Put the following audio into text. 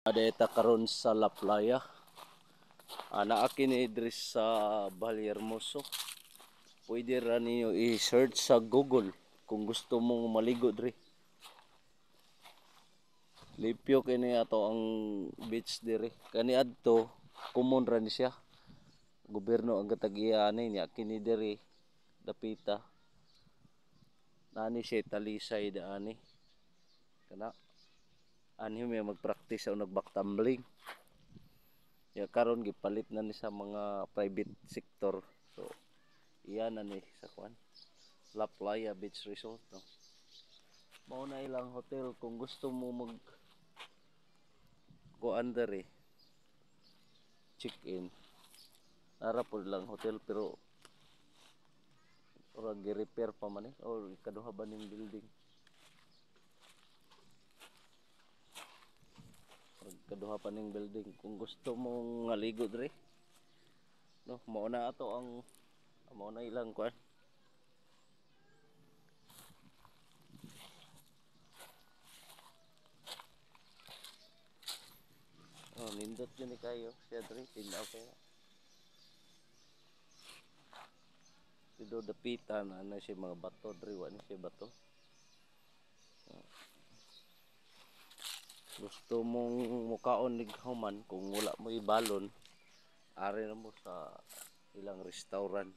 Deta karon sa La Playa. Naa kini diri sa Vallehermoso. Pwede ra ninyo i-search sa Google kung gusto mong maligo diri. Lipyo kini ato ang beach diri. Kani adto common ra ni siya. Gobyerno ang gatag-iyani niya kini diri dapita. Nani siya talisay daani. Kana ani may mag-practice o nag-back tumbling. Ya karon gipalit na ni sa mga private sector. So iyan na ni sa kwan. La Playa Beach Resort, no. Mao na ilang hotel kung gusto mo mag kuan dere check in. Nara po lang hotel pero ora gi-repair pa man or ikaduha ba ning building. Kaduha pa ning building kung gusto mong ngaligo diri. No, mao na ato ang mao na ilang kuan. Oh, nindot yun kayo. Siya diri, tinaw kayo. Dito dapitan, ano siya mga bato diri, wani siya bato. Gusto mong mukaon nig human kung wala mo ibalon, ari na mo sa ilang restaurant.